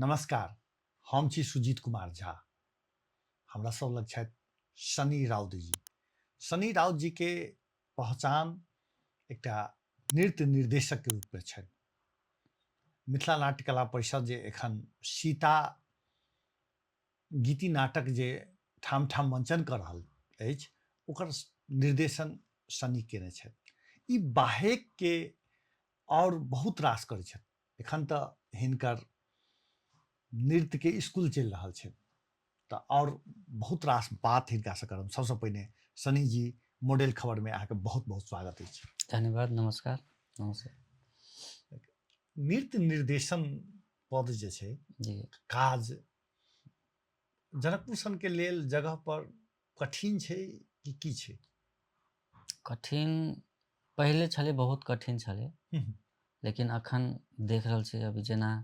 नमस्कार, हम छी सुजीत कुमार झा। हमरा सब लग छथि सनी राउत जी। सनी राउत जी के पहचान एकटा नृत्य निर्देशक के रूप में छनि। मिथिला नाट्य कला परिषद जे एखन सीता गीति नाटक जे ठाम ठाम मंचन कर रहल अछि, ओकर निर्देशन सनी केने छथि। ई बाहेक के और बहुत रास करै छथि। एखन तऽ हिनकर नृत्य के स्कूल चलि रहल छै, तऽ और बहुत रास बात हिनका से करब। सबसे पहिने सनी जी, मॉडल खबर में अहाँके बहुत बहुत स्वागत अछि। धन्यवाद। नमस्कार। नमस्कार। नृत्य निर्देशन पद जे छै जी काज जनकपुर सन के लेल जगह पर कठिन छै कि की छै? कठिन पहले छले, बहुत कठिन छले, लेकिन अखन देख रहल छी अभी जेना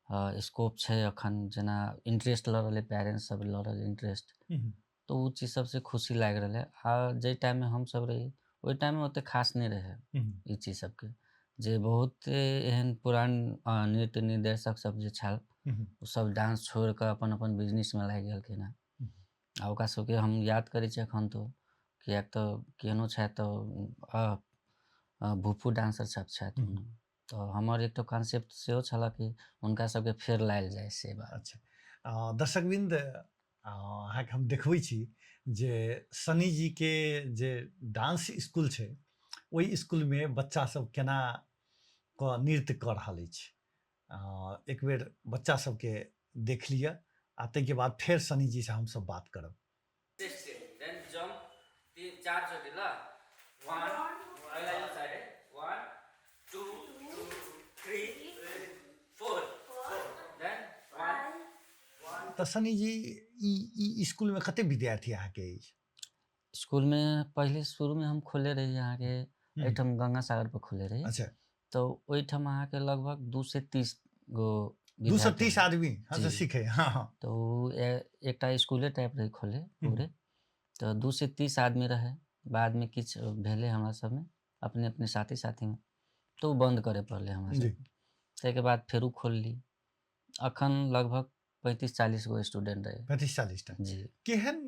स्कोप छै, अखन जेना इंटरेस्ट ल रहल पेरेंट्स सब ल रहल इंटरेस्ट, तो वो चीज सबसे खुशी लाग रहा है। आ जे टाइम में हम सब रही ओहि टाइम में ओते खास नहीं रहे ई चीज सबके, जे बहुत एहन पुरान नृत्य निर्देशक सब जे छल, वो सब डांस छोड़ के अपन अपन बिजनेस में लागि गेलखिन हैं। आ ओकरा सबके हम याद करै छी एखन तो, कियाक तो केहनो छै तो भूपू डांसर सब छथि। तो हमर एक तो कॉन्सेप्ट सेहो छला कि उनका सबके फेर लायल जाय से बात। अच्छा, दर्शकबिंद, अहाँके हम देखबै छी जे सनी जी के जे डांस स्कूल छै, ओहि स्कूल में बच्चा सब केना क नृत्य कर रहल अछि। एक बेर बच्चा सबके देख लिया, आ ताहि के बाद फिर सनी जी से हम सब बात करब। देन जंप 3-4 चोटी ल 1 पहिला यो साइड 1 2 3 4 देन 1। तो सनी जी, ई स्कूल में कते विद्यार्थी अहाँके अछि? स्कूल में पहले शुरू में हम खोले रही यहाँ के एठम गंगा सागर पर खोले रही। अच्छा, तो ओइठम अहाँ के लगभग 2 से 30 गो 230 आदमी जी। सीखे। हाँ हाँ। तो एकटा स्कूले टाइप रही खोले पूरे, तो 2 से 30 आदमी रहे। बाद में किछ भेले हमरा सब में, अपने अपने साथी साथी में, तो बंद करे पड़ले हमरा सब। ताहि के बाद फेरू खोल ली। अखन लगभग 35-40 गो स्टूडेंट रहे। 35-40 टा जी। केहन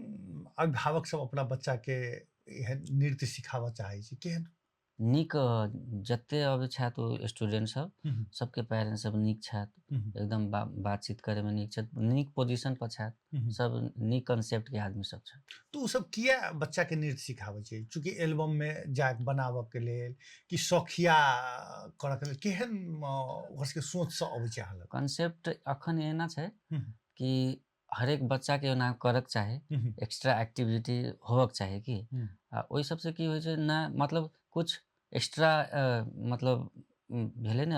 अभिभावक सब अपना बच्चा के एहन नृत्य सिखाबऽ चाहे छी? केहन नीक जते अबै छथि ओ स्टूडेंट सब, सबके पेरेंट्स सब नीक छथि, एकदम बातचीत करे में नीक छथि, नीक पोजीशन पर छथि, सब नीक कंसेप्ट के आदमी सब छथि। तो उ सब किया बच्चा के नृत्य सिखाबै छै? चूंकि एल्बम में जाके बनाबऽ के लेल कि शौखिया करऽ के लेल, केहन ओकर सबके सोच से अबै छै अहाँ लग? कंसेप्ट अखन एना छै कि हरेक बच्चा के ना करक चाही, एक्स्ट्रा एक्टिविटी होवक चाही कि ओइ सबसे की होइ छै ना, मतलब कुछ एक्स्ट्रा मतलब भेले ने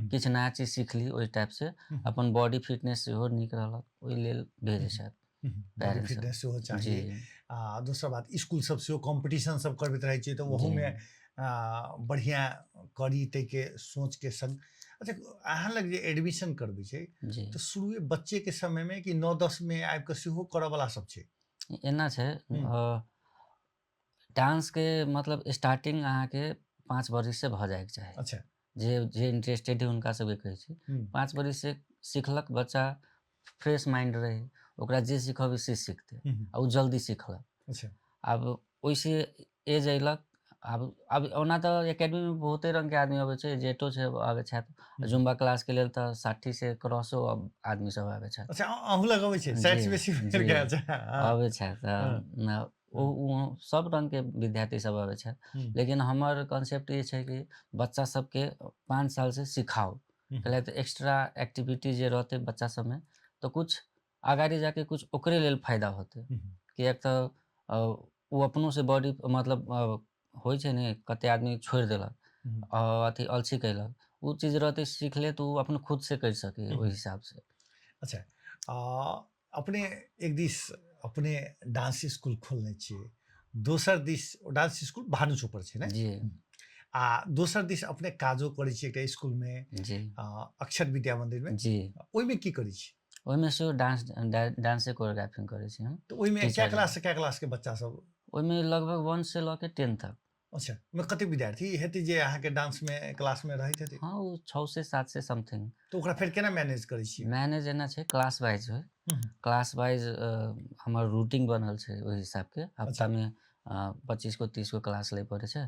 किछ नया चीज सीखली, ओइ टाइप से अपन बॉडी फिटनेस सेहो नीक रहलक, ओइ लेल भेजे छथि। बॉडी फिटनेस सेहो चाहिए। आ दोसर बात, स्कूल सब सेहो कॉम्पिटिशन सब करबैत रहै छै, तो ओहू में बढ़िया करी तै के सोच के संग। अच्छा, अहाँ लग जे एडमिशन करबै छै, तो शुरुए बच्चे के समय में कि 9-10 में आबि के सेहो करऽ वाला सब छै? एना छै, डांस के मतलब स्टार्टिंग अहाँ के 5 वर्ष से भ जाए के चाही। अच्छा, जे इंटरेस्टेड है उनका सबके कहै छी। 5 वर्ष से सीखलक बच्चा, फ्रेश माइंड रहे, ओकरा जे सिखबे से सीखते, आ उ जल्दी सीखलक। अच्छा, अब ओइसे एज अइलक, अब ओना तो एकेडमी में बहुते रंग के आदमी आबै छै, जेटो छै आबै छथि, जुम्बा क्लास के लेल तो 60 से क्रॉसो आदमी सब आबै छथि। अच्छा, अहू लग अबै छै 60 से बेसी भेल के? अच्छा, आबै छथि, ओ सब रंग के विद्यार्थी सब आबै छथि। लेकिन हमर कॉन्सेप्ट ये छै कि बच्चा सबके 5 साल से सिखाओ, कैला तो एक्स्ट्रा एक्टिविटी जे रहते बच्चा सब में, तो कुछ आगाड़ी जाके कुछ ओकरे लेल फायदा होते। कियाक तो वो अपनों से बॉडी मतलब होइ छै ने, कते आदमी छोड़ देलक, अथी अलसी कैलक, उ चीज रहते सीखले तो अपन खुद से कर सके ओहि हिसाब से। अच्छा, अपने एक दिस अपने डांस स्कूल खोलने छियै, दोसर दिस डांस स्कूल भानु चौक पर छै ने? जी। आ दोसर दिस अपने काजो करै छियै एकटा स्कूल में, जी। अक्षर विद्या मंदिर में। जी। ओइ में की करै छी? ओइ में से डांस कोरियोग्राफिंग करे छी हम। तो ओइ में क्या क्लास से क्या क्लास के बच्चा सब? ओइ में लगभग 1 से लेके 10 तक। अच्छा में कते विद्यार्थी हेती जे अहाँ के डांस में क्लास में रहैत हेती हाँ वो 6 से 7 से समथिंग तो ओकरा फिर केना मैनेज करै छियै मैनेज एना छै क्लास वाइज है क्लास वाइज हमर रूटीन बनल छै ओहि हिसाब के हफ्ता में 25 को 30 को क्लास ले पड़े छै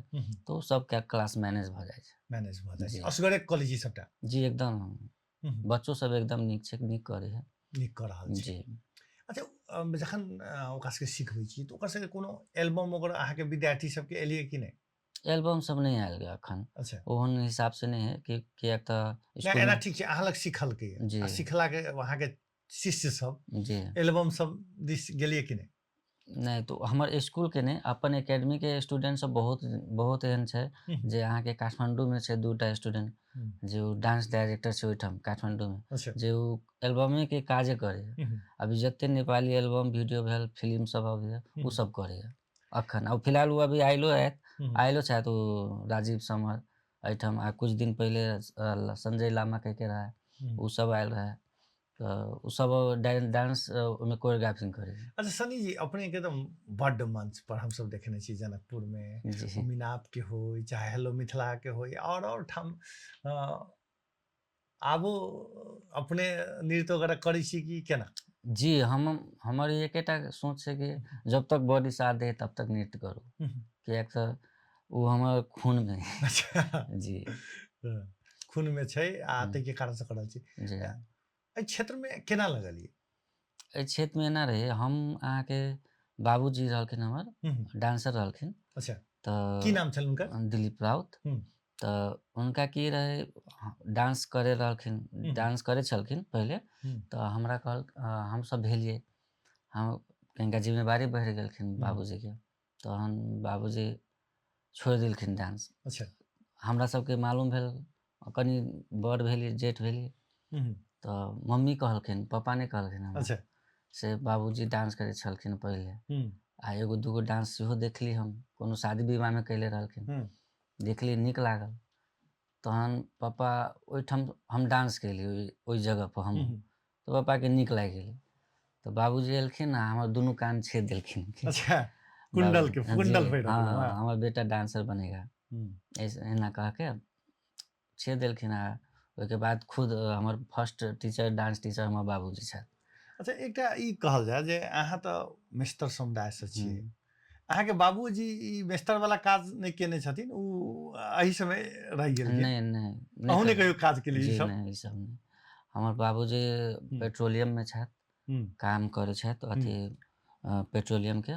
तो सब क्या क्लास मैनेज भ जाय छै मैनेज भ जाय जी। छै असगरे कॉलेज सबटा जी एकदम बच्चो सब एकदम नीक छै नीक करे है नीक कर रहल छै जी अच्छा जखन ओकरा सबके सिखबै छी तऽ ओकर सबके कोनो एल्बम ओकर अहाँके विद्यार्थी सबके एलियै कि नहीं एल्बम सब नहीं आयल गया अखन अच्छा ओहन हिसाब से नहीं है कि कियाक त ना स्कूल एना में ठीक छै अहाँ लग सिखलकै जी आ सिखलाके अहाँके शिष्य सब जी एल्बम सब दिस गेलियै कि नहीं नहीं तो हमर स्कूल के नहीं अपन एकेडमी के स्टूडेंट सब बहुत बहुत एहन छै जे अहाँ के काठमांडू में छै दूटा स्टूडेंट जे उ डांस डायरेक्टर छै ओइठाम काठमांडू में अच्छा जे उ एल्बमे के काजे करे अभी जते नेपाली एल्बम वीडियो भेल फिल्म सब अभी उ सब करे अखन अब फिलहाल उ अभी आइलो है आइलो छथि उ राजीव समर एठाम आ कुछ दिन पहले संजय लामा कह के रहा उ सब आयल रहा तो उ सब डांस में कोरियोग्राफिंग करे अच्छा सनी जी अपने के तो बड्ड मंच पर हम सब देखने छी जनकपुर में जी मिनाप के हो चाहे हेलो मिथिला के हो और ठाम आबो अपने नृत्य वगैरह करै छी कि केना जी हम हमर एकेटा सोच छै कि जब तक बॉडी साथ दे तब तक नृत्य करू कियाक त उ हमर खून में है। अच्छा जी खून में छै आ तै के कारण से करल छी जी एहि क्षेत्र में केना लगलियै एहि क्षेत्र में एना रहे हम अहाँ के बाबूजी रहलखिन हमर डांसर रहलखिन अच्छा तऽ की नाम छल हुनकर दिलीप राउत तऽ हुनका की रहे डांस करे रहलखिन डांस करे छलखिन पहले तऽ हमरा कहल हम सब भेलिए हम कनिका जिम्मेवारी बढ़ि गेलखिन बाबूजी के तहन बाबूजी छोड़ देलखिन डांस अच्छा हमरा सबके मालूम भेल कनी बड़ भेलिए जेठ भेलिए तऽ मम्मी कहलखिन पापा ने कहलखिन हमरा अच्छा से बाबूजी डांस करे छलखिन पहले आ एगो दूगो डांस सेहो देखली हम कोनो शादी विवाह में कैले रहलखिन देखली नीक लागल तहन पापा ओइठाम हम डांस केली ओइ जगह पर हम तो पापा के नीक लाग गेल तो बाबूजी एलखिन आ हमर दुनू कान छेद देलखिन अच्छा कुंडल के कुंडल जी पहिर हाँ हमर बेटा डांसर बनेगा ऐसे एना कह के छेद देलखिन आ ओइके बाद खुद हमर फर्स्ट टीचर डांस टीचर हमर बाबूजी छथि अच्छा एकटा ई कहल जाय जे अहाँ तऽ मेस्तर समुदाय से छियै अहाँके बाबूजी ई मेस्तर वाला काज नहीं केने छथिन उ एही समय रह गेलखिन नहीं नहीं अहूँ ने कहियो काज केली ई जी सब नहीं ई सब नहीं हमर बाबूजी पेट्रोलियम में छथि काम करे छथि अथी पेट्रोलियम के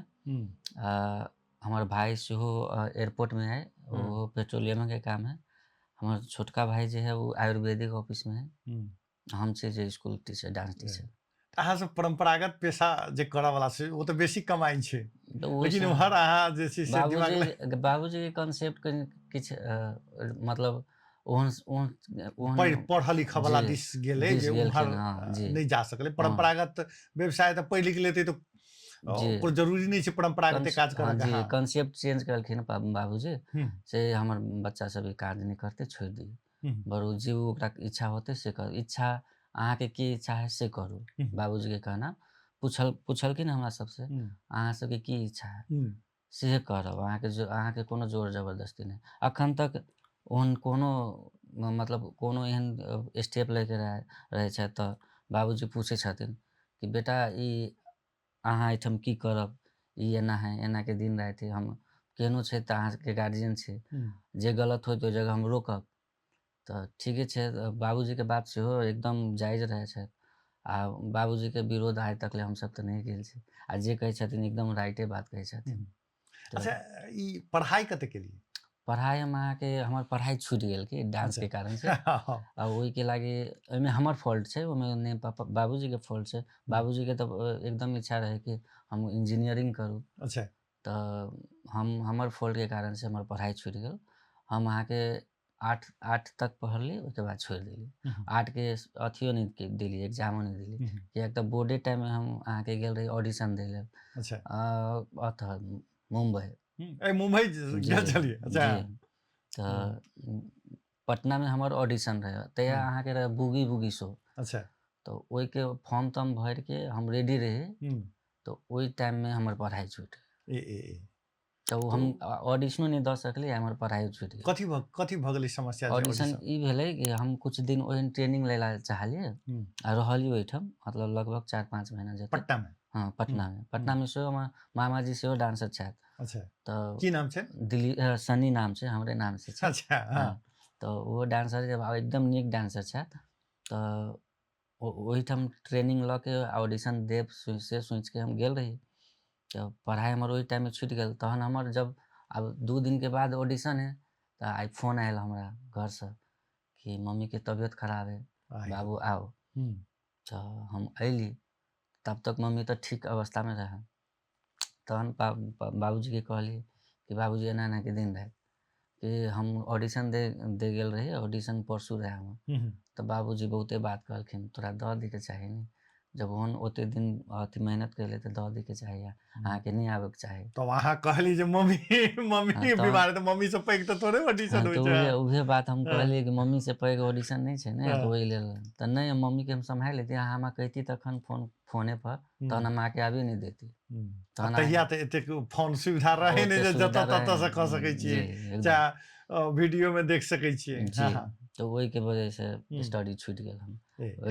हमर भाई सेहो एयरपोर्ट में है वो पेट्रोलियम के काम है हमर छोटका भाई जे है वो आयुर्वेदिक ऑफिस में है हम छै जे स्कूल टीचर डांस टीचर अहाँ सब परंपरागत पेशा जे करऽ वाला छै वो तो बेसी कमाई छै तो लेकिन उम्हर अहाँ जे छै से दिमाग बाबूजी के कॉन्सेप्ट किछ मतलब ओहन पढ़ल लिखऽ वाला जी दिस गेलै दिस जे उम्हर गेलखिन हाँ जी नहीं जा सकलै परंपरागत व्यवसाय तऽ पढ़ि लिख लेतै तो जी कोई जरूरी नहीं छै परंपरागत काज हाँ करऽ के जी हाँ कॉन्सेप्ट चेंज करलखिन बाबूजी से हमर बच्चा सब ई काज नहीं करते छोड़ दी बरू जी ओकरा इच्छा होते से कर इच्छा अहाँ के की इच्छा है से करू बाबूजी के कहना पूछलखिन हमरा सबसे अहाँ सबके की इच्छा है से करब अहाँ के कोनो जोर जबरदस्ती नहीं अखन तक ओहन कोनो मतलब कोनो एहन स्टेप लेके रहे छै तऽ बाबूजी पूछे छथिन कि बेटा ई अहाँ एहिठाम की करब ई एना है एना के दिन राति हम केहनो छै तऽ अहाँ के गार्जियन छै जे गलत होय ओहि जगह हम रोकब तऽ ठीके छै बाबूजी के बात सेहो एकदम जायज रहे छै आ बाबूजी के विरोध आइ तक ले हम सब तऽ नहीं गेल छी आ जे कहै छथिन एकदम राइटे बात कहै छथिन अच्छा ई पढ़ाई कते केलियै पढ़ाई हम अहाँ के हमर पढ़ाई छूट गेल कि डांस के कारण से आ ओहि के लागी ओहिमे हमर फॉल्ट छै ओहिमे ने पापा बाबूजी के फॉल्ट छै बाबूजी के तऽ एकदम इच्छा रहे कि हम इंजीनियरिंग करू अच्छा तऽ हमर फॉल्ट के कारण से हमर पढ़ाई छूट गेल हम अहाँ के आठ तक पढ़ली उसके बाद छोड़ दिली आठ के अथियो नहीं दिली एग्जामो नहीं दिली कियाक तऽ बोर्डे टाइम में हम अहाँ के गेल रही ऑडिशन दै लेल अच्छा मुंबई मुंबई जी गेल छलियै अच्छा जी तऽ पटना में हमर ऑडिशन रहे तैया अहाँ के रहे बुगी बुगी शो अच्छा तो ओहि के फॉर्म तम भर के हम रेडी रहे तो ओहि टाइम में हमर पढ़ाई छूट ए तो तो हम ऑडिशनो नहीं दऽ सकली, हमर पढ़ाई छूटि गेल। कथी भऽ गेलै समस्या जे ऑडिशन ऑडिशन ई भेलै कि हम कुछ दिन ओहन ट्रेनिंग लै ला चाहलियै आ रहलियै ओहिठाम, मतलब लगभग 4-5 महीना जतेक। पटना में हाँ, पटना में सेहो हमर मामाजी सेहो डांसर छथि। अच्छा तऽ की नाम छै सनी नाम छै, हमरे नाम से छै। अच्छा हाँ, तऽ ओहो डांसर एकदम नीक डांसर छथि। तऽ ओहिठाम ट्रेनिंग लऽ के ऑडिशन देव से सोचि के हम गेल रही। तऽ पढ़ाई हमर ओहि टाइम में छूटि गेल। तहन हमर जब अब 2 दिन के बाद ऑडिशन है, तऽ आई फोन आयल हमरा घर से कि मम्मी के तबीयत खराब है, बाबू आओ। तो हम अयली, तब तक मम्मी तो ठीक अवस्था में रहे। तहन बाबूजी के कहली कि बाबूजी एना एना के दिन रहे कि हम ऑडिशन दे गेल रही, ऑडिशन परसू रहे हमर। तो बाबूजी बहुते बात कहलखिन, तोरा दऽ दी के चाही नी, जब ओहन ओते दिन अथी मेहनत कैले तऽ दऽ दी के चाही, अहाँके नहीं आवे के चाही। तो वहाँ कहली जे मम्मी मम्मी बीमार है, तो मम्मी से पैघ तो थोड़े ऑडिशन होइ तो छै। उहे बात हम कहलिए कि मम्मी से पैघ ऑडिशन नहीं छै ने, तो ओहि लेल तऽ नहीं, मम्मी के हम सम्हारि लेती, अहाँ हमरा कहती तखन फोने पर, तहन हम अहाँके आबे नहीं देती। तहन तहिया तऽ एतेक फोन सुविधा रहे नहीं जे जतऽ ततऽ से कऽ सकै छियै, चाहे वीडियो में देख सकै छियै। जी, तो वही के वजह से स्टडी छूटि गेल हम।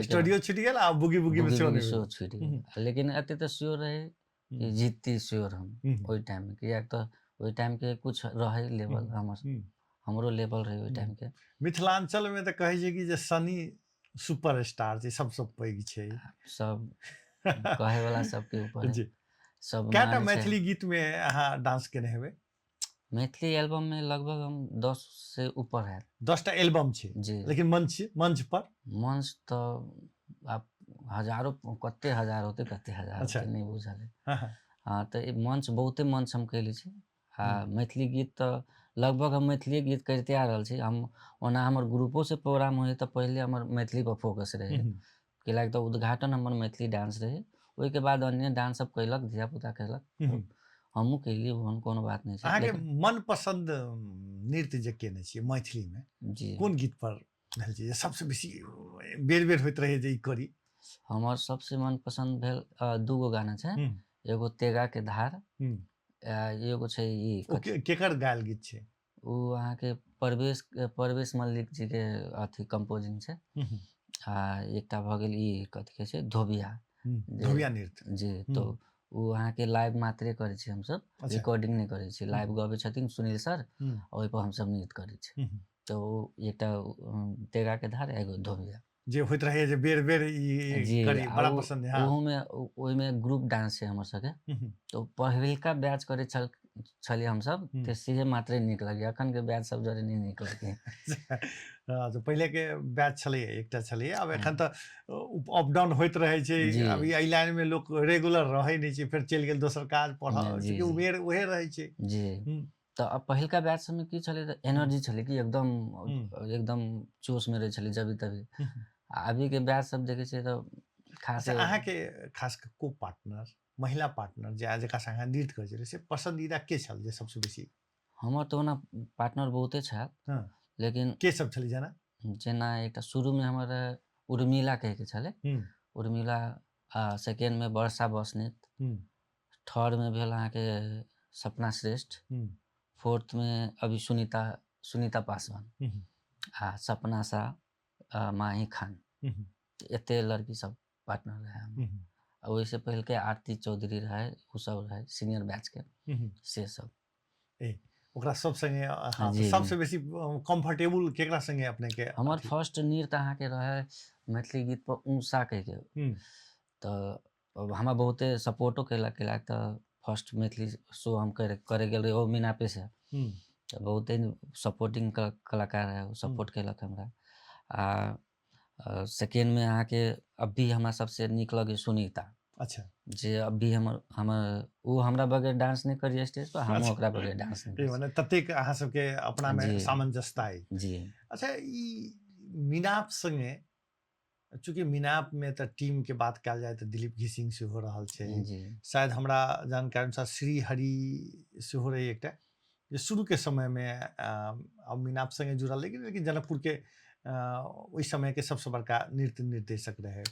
स्टूडियो छूटि गेल आ बुगी बुगी में सेहो शो छूटि गेल। लेकिन एते तऽ श्योर रहे कि जीतती श्योर हम ओहि टाइम में, कियाक तऽ ओहि टाइम के कुछ रहे लेवल हमरो लेवल रहे ओहि टाइम के। मिथिलांचल में तऽ कहै छै कि जे सनी सुपर स्टार छै, सबसँ पैघ छै। सब कहे वाला सबके ऊपर है। जी सब कएटा मानै छै। मैथिली गीत में अहाँ डांस केने हेबै? मैथिली एल्बम में लगभग हम 10 से ऊपर है। 10टा एल्बम छै, जी। लेकिन मंच पर मंच तो आप हजारों, कते हजार होते, कते हजार अच्छा। होते नहीं बुझल है। हाँ, हाँ, तो मंच बहुते मंच हम कैले छी। आ मैथिली गीत तो लगभग हम मैथिली गीत करते आ रहल छी। हम ओना हमर ग्रुपो से प्रोग्राम होय तो पहले हमर मैथिली पर फोकस रहे, कैलाकि तो उद्घाटन हमर मैथिली डांस रहे। ओहि के बाद अन्य डांस सब कैलक, धिया पुता कैलक, हमहूँ कैली, ओहन कोनो बात नहीं छै। अहाँके मनपसंद नृत्य जे केने छियै मैथिली में, जी, कोन गीत पर भेल छै जे सबसे बेसी बेर बेर होइत रहे जे ई करी? हमर सबसे मनपसंद भेल 2 गो गाना छै। एगो तेगा के धार, एगो छै ई केकर गायल गीत छै? उ अहाँ के परवेश मल्लिक जी के अथी कंपोजिंग छै। आ एकटा भऽ गेल ई कथी कहै छै, धोबिया। धोबिया नृत्य। जी, तो उ अहाँ के लाइव मात्रे करै छी हम सब, रिकॉर्डिंग नहीं करै छी। लाइव गबै छथिन सुनील सर, ओहि पर हम सब नृत्य करै छी। तो एकटा तेगा के धार, एगो धोबिया जे होइत रहे जे बेर बेर ई करी, बड़ा पसंद है। ओहू में ओहि में ग्रुप डांस छै हमर सबके। तो पहिलका बैच करे छलिए हम सब, तऽ सीधे मात्रे नीक लगे। अखन के बैच सब जरे नहीं नीक लगे। तो पहले के बैच छलिए, एकटा छलिए, अब एखन तऽ अप डाउन होइत रहे छै। अभी एहि लाइन में लोग रेगुलर रहे नहीं छै, फिर चलि गेल दोसर काज पढ़ऽ, चूँकि उमेर उहे रहे छै। जी, तो अब पहिलका बैच सब में की छले, एनर्जी छले कि एकदम जोश में रहे छले जबी तभी। अभी के बैच सब देखे छै तो खास। अच्छा, अहाँके खास को पार्टनर, महिला पार्टनर जे जकरा संगे नृत्य करै छलै, से पसंदीदा के छल जे सबसे बेसी? हमर तो ओना पार्टनर बहुते छथि, लेकिन के सब छलै जेना एकटा शुरू में हमर उर्मिला कहे के छले, उर्मिला। सेकेंड में वर्षा बसनित, थर्ड में भेल अहाँ के सपना श्रेष्ठ, फोर्थ में अभी सुनीता पासवान, आ सपना शाह, माही खान, एते लड़की सब पार्टनर रहे। वही से पहले के आरती चौधरी रहे, उ सब रहे सीनियर बैच के, से सब। ओकरा सब संगे हाँ, तो सबसे बेसी कंफर्टेबल केकरा संगे अपने के? हमर फर्स्ट नृत्य अहाँ के रहे मैथिली गीत पर ऊषा कह के। तो हमरा बहुते सपोर्टो कैलक तो फर्स्ट मैथिली शो हम करे गेल रही, ओ मीना पे से। तो बहुते सपोर्टिंग कलाकार है, वो सपोर्ट कैलक हमरा। सेकेंड में अहाँ के अभी हमरा सबसे निक लगे सुनीता। अच्छा, जे अभी हमर वो हमरा बगैर डांस नहीं करिए स्टेज पर, हम ओकरा बगैर डांस नहीं माने ततेक अहाँ सबके अपना में सामंजस्यता है। जी। अच्छा, ई मीनाप संगे, चूँकि मीनाप में तो टीम के बात कल जाए तो दिलीप घिसिंग से हो रहा है, शायद हमरा जानकारी अनुसार श्री हरि से हो रही एकटा, जे शुरू के समय में अब मीनाप संगे जुड़ल, लेकिन जनकपुर के ओहि समय के सबसे बड़का नृत्य निर्देशक रहे।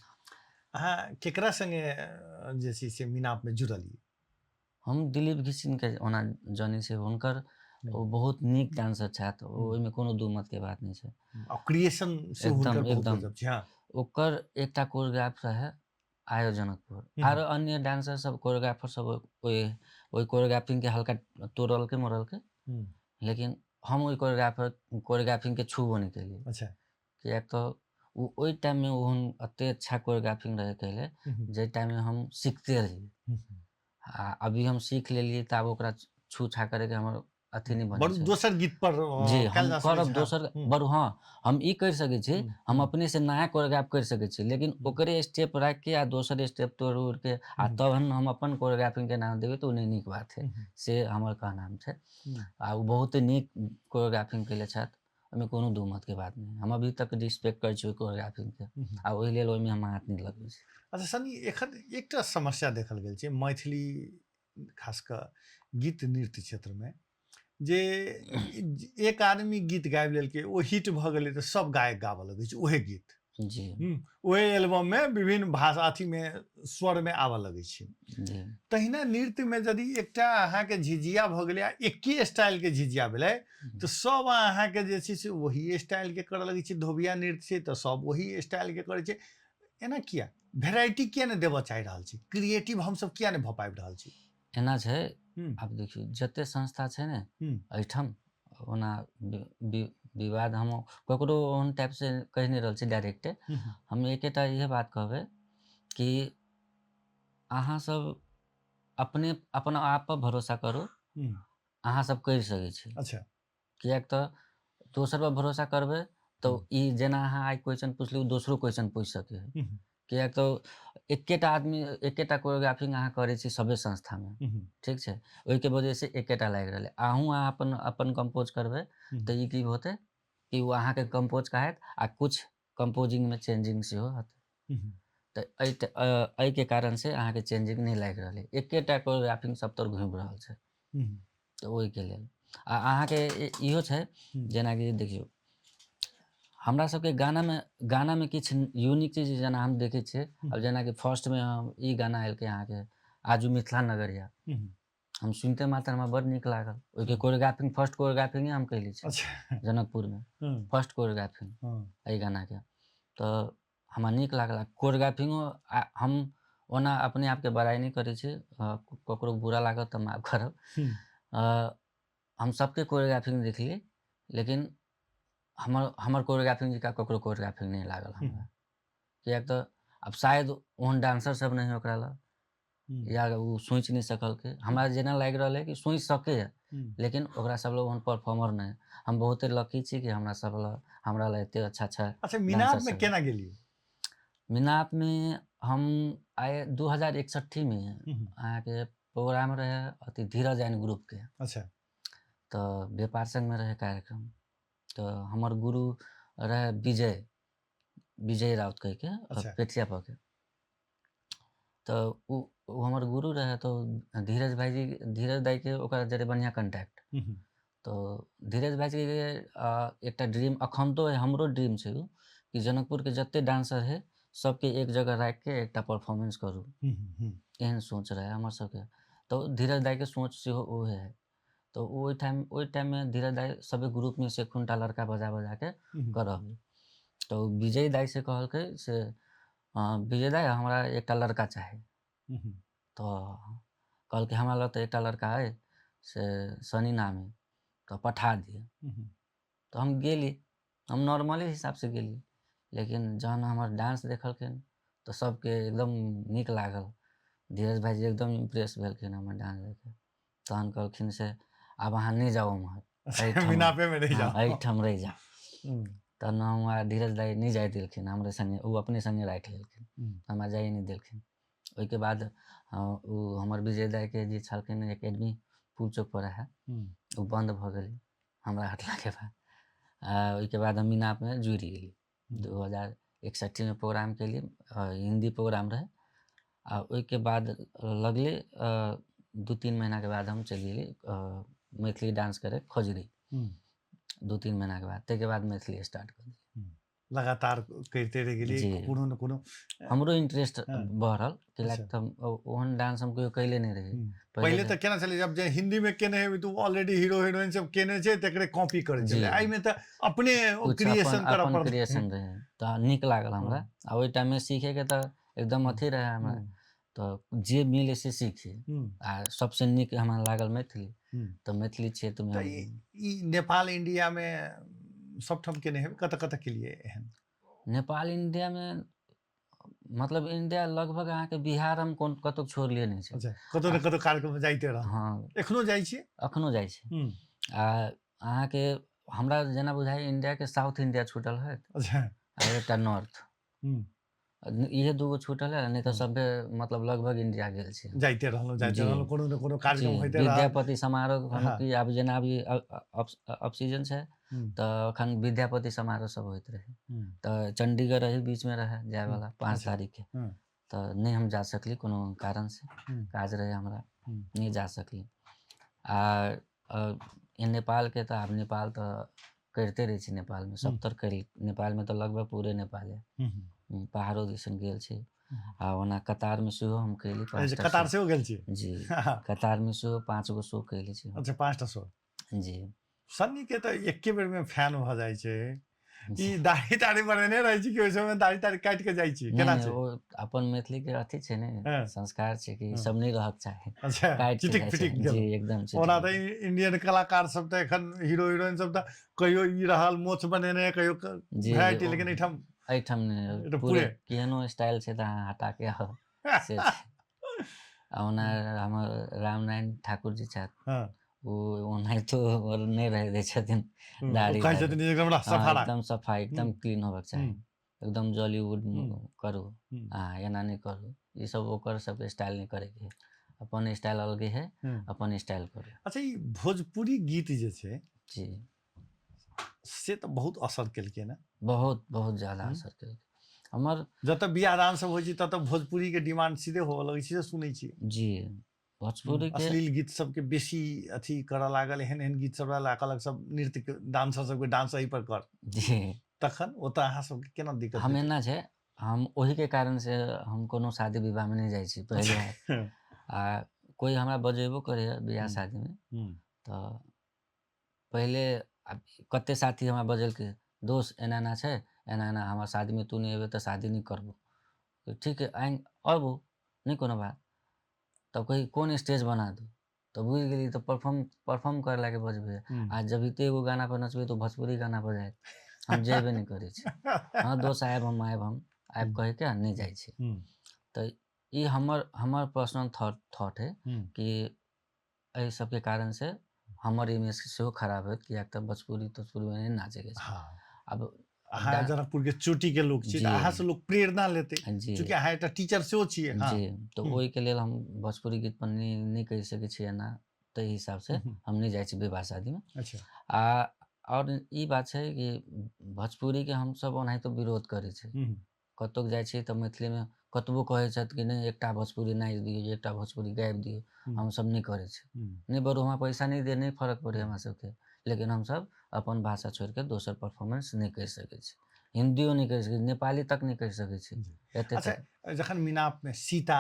अहाँ केकरा संगे जे छै से मीनाप में जुड़लिए? हम दिलीप घिसिन के ओना जानी छै, हुनकर ओ बहुत नीक डांसर छथि, ओहिमे कोनो दू मत के बात नहीं छै। और क्रिएशन से एकदम हुनकर बहुत एकदम गजब छै। हाँ ओकर एकटा कोरियोग्राफ रहे आयो जनकपुर आरो अन्य डांसर सब कोरियोग्राफर सब ओई कोरियोग्राफिंग के हल्का तोड़ल के मरल के, लेकिन हम ओई कोरियोग्राफिंग के छूबो नहीं केलिए। अच्छा कियाक तो ओई टाइम में ओहन अते अच्छा कोरियोग्राफिंग रहे कैले जे टाइम में हम सीखते रही। अभी हम सीख लेलिए त आब ओकरा छू छा करे के हमर अथी नहीं बने बड़ छै। दोसर गीत पर जी कयल हम जा सकै करब छै। दोसर बड़ हाँ हम ई कर सकै छी, हम अपने से नया कोरियोग्राफ कर सकै छी, लेकिन ओकरे स्टेप रख के आ दोसर स्टेप तोड़ उड़ के आ तहन हम अपन कोरियोग्राफिंग के नाम देबै तो नहीं नीक बात है। से हमर कहनाम छै। आ उ बहुत नीक कोरियोग्राफिंग कैले छथि, ओहिमे कोनो दू मत के बात नहीं। हम अभी तक रिस्पेक्ट करै छी कोरियोग्राफिंग के आ ओहि लेल ओहिमे हम हाथ नहीं लगबै छी। अच्छा सनी एखन एकटा समस्या देखल गेल छै मैथिली खास कऽ गीत नृत्य क्षेत्र में, जे एक आदमी गीत गाबि लेलकै ओ हिट भऽ गेलै तऽ सब गायक गाबऽ लगै छै ओहे गीत। जी ओहे एल्बम में विभिन्न भाषा अथी में स्वर में आबऽ लगै छै। जी तहिना नृत्य में यदि एकटा अहाँके झिझिया भऽ गेलै आ एके स्टाइल के झिझिया भेलै तऽ सब अहाँके जे छै से वही स्टाइल के करऽ लगै छै। धोबिया नृत्य छै तऽ सब वही स्टाइल के करै छै। एना किया वेराइटी किया नहीं देबऽ चाहि रहल छी, क्रिएटिव हम सब किया नहीं भऽ पाबि रहल छी? एना छै, आब देखियो जते संस्था छै ने एहिठाम ओना विवाद हम ककरो ओहन टाइप से कहि नहीं रहल छी डायरेक्टे। हम एकेटा इहे बात कहबै कि अहाँ सब अपने अपना आप पर भरोसा करू, अहाँ सब कर सकै छी। अच्छा कियाक तऽ दोसर पर भरोसा करबै तो ई जेना अहाँ आइ क्वेश्चन पुछलियै दोसरो क्वेश्चन पूछ सकै है। कियाक तो एकेटा आदमी एकेटा कोरियोग्राफिंग अहाँ करै छी सबे संस्था में, ठीक छै, ओहिके वजह से एकेटा लागि रहलै। अहूँ अहाँ अपन अपन कंपोज करबै तऽ ई की होतै कि वो अहाँके कंपोज कहत आ कुछ कंपोजिंग में चेंजिंग सेहो हेतै। तऽ एहि के कारण से अहाँके चेंजिंग नहीं लागि रहलै, एकेटा कोरियोग्राफिंग सब तर घूमि रहल छै। तऽ ओहि के लेल आ अहाँके इहो छै जेनाकि देखियौ हमरा सबके गाना में किछु यूनिक चीज जेना हम देखै छियै। अब जेनाकि फर्स्ट में हम ई गाना आयल के अहाँके आजू मिथिला नगरिया, हम सुनते मात्र हमरा बड़ नीक लागल। ओहिके कोरियोग्राफिंग फर्स्ट कोरियोग्राफिंग हम कैले छी जनकपुर में, फर्स्ट कोरियोग्राफिंग एहि गाना के। तो हमरा नीक लागल कोरियोग्राफिंगो। हम ओना अपने आप के बड़ाई नहीं करै छी, ककरो बुरा लागत तऽ माफ करब। हम सबके कोरियोग्राफिंग देखली, लेकिन हमर कोरियोग्राफिंग जिका ककरो कोरियोग्राफिंग नहीं लागल हमरा। कियाक तऽ अब शायद ओहन डांसर सब नहीं ओकरा लग, या उ सोच नहीं सकल के। हमरा जेना लागि रहल है कि सोच सके है, लेकिन ओकरा सब लोग ओहन परफॉर्मर नहीं। हम बहुते लकी छी कि हमरा लग एते अच्छा अच्छा डांसर मीनाब में सब। केना गेलियै? मीनाब में हम आए 2061 में अहाँके प्रोग्राम रहे अथी धीरज एंड ग्रुप के। अच्छा तो व्यापार संघ में रहे कार्यक्रम, तो हमर गुरु रहे विजय राउत कह के अच्छा पेठिया पर के। तो उ हमर गुरु रहे, तो धीरज दाई के ओकरा जरे बढ़िया कांटेक्ट। तो धीरज भाई के एकटा ड्रीम अखन तो हमरो ड्रीम छै कि जनकपुर के जते डांसर है सबके एक जगह राख के एकटा परफॉर्मेंस करू। एहन सोच रहे हमर सबके। तो धीरज दाई के सोच सेहो ओहे है। तो ओहि टाइम में धीरज दाई सभी ग्रुप में से खुनटा लड़का बजा के करब। तो विजय दाई से कहलकै से विजय दाई हमरा एकटा लड़का चाही। तो कहलकै हमरा लग तो एकटा लड़का है से सनी नाम है, तो पठा दिए। तो हम गेली, हम नॉर्मली हिसाब से गेली, लेकिन जहन हमर डांस देखलखिन तो सबके एकदम नीक लागल। धीरज भाईजी एकदम इम्प्रेस भेलखिन हमर डांस देख के। तहन कहलखिन से आब अहाँ नहीं जाओ उम्हर, मीनाबे में रहि जाओ। एहिठाम रहि जाओ। तहन हमरा धीरज दाई नहीं जाए देलखिन, हमरे संगे उ अपने संगे राखि लेलखिन, हमरा जाए नहीं देलखिन। ओहिके बाद उ हमर विजय दाई के जे छलखिन एकेडमी फूल चौक पर है, उ बंद भऽ गेलै हमरा हटला के बाद। ओहिके बाद हम मीनाब में जुड़ि गेली। 2061 में प्रोग्राम केली, हिंदी प्रोग्राम रहे। आ ओहिके बाद लगले 2-3 महीना के बाद हम चलि गेली मैथिली डांस करे खोजरी। 2-3 महीना के बाद, ताहिके बाद मैथिली स्टार्ट कर दी। लगातार करते रह गेलिए जी कोनो न कोनो हमरो इंटरेस्ट हाँ, बढ़ल कि अच्छा लाइक त ओहन डांस हम कहियो कैले नहीं रही पहले तो केना चले जब जे हिंदी में केने हेबी तो ऑलरेडी हीरो हीरोइन सब केने छे तकरे कॉपी करे जी छले आई में तो अपने कुछ क्रिएशन करऽ अपन पड़ते क्रिएशन रहे तो नीक लागल हमरा आ ओहि टाइम में सीखे के तो एकदम अथी रहे हमरा तो जे मिले से सीखी आ सबसे नीक हमरा लागल मैथिली तो मैथिली क्षेत्र में तो हम ई नेपाल इंडिया में सब ठाम केने हेबी कत कत के लिए एहन नेपाल इंडिया में मतलब इंडिया लगभग अहाँ के बिहार हम कोन कतौ छोड़लिए नहीं छै अच्छा कतौ न कतौ कार्यक्रम में जाइते रह हाँ एखनो जाइ छी अखनो जाइ छै आ अहाँ के हमरा जेना बुझाइ इंडिया के साउथ इंडिया छूटल है अच्छा आ एकटा नॉर्थ इहे दूगो छूटल है नहीं तो सबे मतलब लगभग इंडिया गेल छै जाइते जी रहलो कोनो न कोनो जी कार्यक्रम होइते रह विद्यापति समारोह हम हाँ। की आब जेना अभी ऑफ सीजन छै तो अखन विद्यापति समारोह सब होइत रहे तो चंडीगढ़ रही बीच में रहे जाए वाला 5 अच्छा तारीख के हाँ, तो नहीं हम जा सकली कोनो कारण से काज रहे हमरा नहीं जा सकली आ नेपाल के तो आब नेपाल तो करते रहे छी नेपाल में सब तर करी नेपाल में तो लगभग पूरे नेपाल है पहाड़ो दिसन गेल छी आ ओना कतार में सेहो हम कैली अच्छा 5टा कतार शो से हो गेल छी जी कतार में सेहो 5 गो शो कैली छी हम। अच्छा 5टा शो जी सन्नी के तो एके बेर में फैन भ जाइ छै जी ई दाढ़ी ताढ़ी बनेने रहै छी कि ओइ समय दाढ़ी ताढ़ी काट के जाइ छी नहीं केना नहीं छै वो अपन मैथिली के अथी छै ने हाँ। संस्कार छै कि हाँ। सब नहीं रहक चाहे अच्छा काट के चिटिक जाइ छै पिटिक जी गेल एकदम ओना चिटिक तऽ इंडियन कलाकार सब तऽ एखन हीरो हीरोइन सब तऽ कहियो ई रहल मोछ बनेने कहियो जी भेराइटी लेकिन एहिठाम एहिठाम ने एहिठाम पूरे पूरे केहनो स्टाइल छै तऽ अहाँ हटा के आउ से छै आ ओना हमर रामनारायण ठाकुर जी छथि हाँ वो ओनाहितो नहीं रह दै छथिन दाढ़ी कहै वाढ़ी छथिन एकदम हाँ सफा राख एकदम सफाई एकदम क्लीन होबक चाही एकदम जॉलीवुड करू हम्म। आ एना नहीं करू ई सब ओकर सबके स्टाइल नहीं करे के है अपन स्टाइल अलगे है अपन स्टाइल करू अच्छा ई भोजपुरी गीत जे छै जी से तऽ बहुत असर केलकै ने बहुत बहुत ज्यादा असर केलकै हमर जतऽ बियाह दान सब होइ छै ततऽ भोजपुरी के डिमांड सीधे होबऽ लगै छै से सुनै छियै जी भोजपुरी के अश्लील गीत सबके बेसी अथी करऽ लागल एहन एहन गीत सब रहला कहलक सब नृत्य के डांसर सबके डांस एहि पर कर जी तखन ओतऽ अहाँ सबके केना दिक्कत हम होइत एना छै हम ओही के कारण से हम कोनो शादी विवाह में नहीं जाइ छी पहले आ कोई हमरा बजेबो करे बियाह शादी में तो पहले आब कते साथी हमरा बजल के दोस्त एना एना छै एना एना हमर शादी में तू नहीं एबे तो शादी नहीं करबो तो ठीक है आएंगे अबू नहीं कोनो बात तब कही कौन स्टेज बना दू तो बुझ गेली तो परफॉर्म करे लागे बजबे आ जब इते एगो गाना पर नचबे तो भोजपुरी गाना पर जाए हम जेबे नहीं करे छी हाँ दोस्त आयब आयब कह के नहीं जाइ छी तो ये हमर पर्सनल थॉट है कि एहि सबके कारण से हमर इमेज सेहो खराब होत कि एक भोजपुरी तोजपुरी में नहीं नाचे के छै हाँ अब अहाँ जनकपुर के चोटी के लोग छी जी तऽ अहाँ से लोग प्रेरणा लेते जी चूंकि अहाँ एकटा टीचर सेहो छियै हाँ जी तो ओहि के लेल हम भोजपुरी गीत पर नहीं कह सके छी एना ताहि हिसाब से हम नहीं जाइ छी विवाह शादी में अच्छा आ और ई बात छै कि भोजपुरी के हम सब ओनाहितो विरोध करे छै कतौ जाइ छी तऽ मैथिली में कतबो कहै छथि कि नहीं एकटा भोजपुरी नाचि दियौ एकटा भोजपुरी गाबि दियौ हम सब नहीं करे छी नहीं बरू हमरा पैसा नहीं दे नहीं फर्क पड़े हमरा सबके लेकिन हम सब अपन भाषा छोड़ के दोसर परफॉर्मेंस नहीं कर सके छी हिंदियो नहीं कर सके नेपाली तक नहीं कर सके छी एते अच्छा तक जखन मिनाप में सीता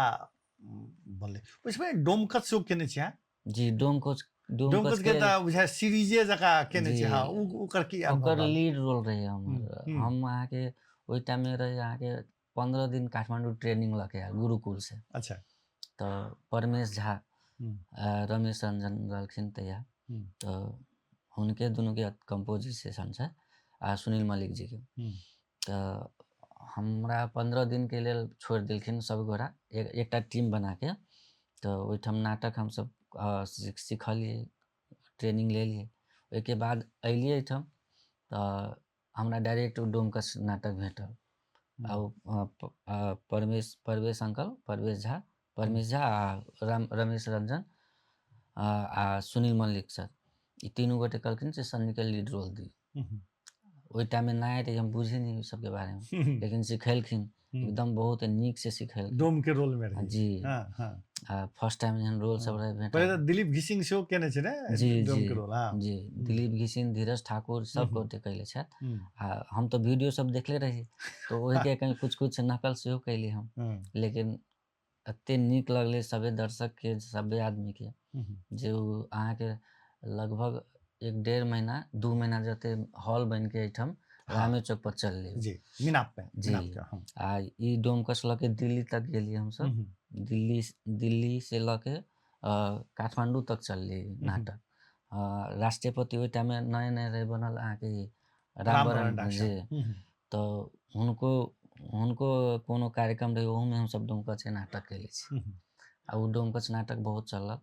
बनले उसमें डोमकच सेहो केने छी अहाँ जी डोमकच डोमकच के तऽ बुझाय सीरीजे जकाँ केने छी जी हाँ ओकर की अनुभव ओकर रहल लीड रोल रहे हमर हम अहाँ के ओहि टाइम में रहे अहाँ के 15 दिन काठमांडू ट्रेनिंग लगे गुरुकुल से अच्छा तो परमेश झा रमेश रंजन रहलखिन तैया तो हुनके दुनू के कंपोजिशन छै आ सुनील मलिक जी के तो हमरा 15 दिन के लेल छोड़ दिलखिन सब गोरा एकटा टीम बना के तो ओहिठाम नाटक हम सब सिखलिए ट्रेनिंग लेलिए ओहिके बाद अलिए एहिठाम तो हमरा डायरेक्ट डोमकच नाटक भेटल आ परवेश अंकल परवेश झा आ रमेश रंजन आ सुनील मल्लिक सर ई तीनू गोटे कहलखिन से सन्नी के लीड रोल दी ओहि टाइम में ना रही, हम बुझे नहीं सब के बारे में, लेकिन सिखेलखिन एकदम बहुत नीक से सिखेलखिन। डोम के रोल में रही जी हाँ हाँ फर्स्ट टाइम जहन रोल सब रहे पहले भेटा। तो दिलीप घिसिंग सेहो केने छे ने जी डोम जी के रोल हाँ जी दिलीप घिसिन, धीरज ठाकुर सब गोटे कैले छथि। हम्म, हम तो वीडियो सब देखले रही, तो ओहि के कहीं कुछ कुछ नकल सेहो कैली हम, लेकिन एते नीक लगले सबे दर्शक के, सबे आदमी के, जे अहाँ के लगभग 1.5 महीना 2 महीना जते हॉल बन के एठम रामे चौक पर चलले जी मीनाप पे जी। आ ई डोमकच लऽ के दिल्ली तक गेलिए हम सब, दिल्ली से लऽ के काठमांडू तक चलली नाटक। राष्ट्रपति ओहि टाइम में नए नए रहे बनल अहाँ के रामबरण जी, तो हुनको हुनको कोनो कार्यक्रम रहे, ओहू में हम सब डोमकच के नाटक कैले छी। आ उ डोमकच नाटक बहुत चलल।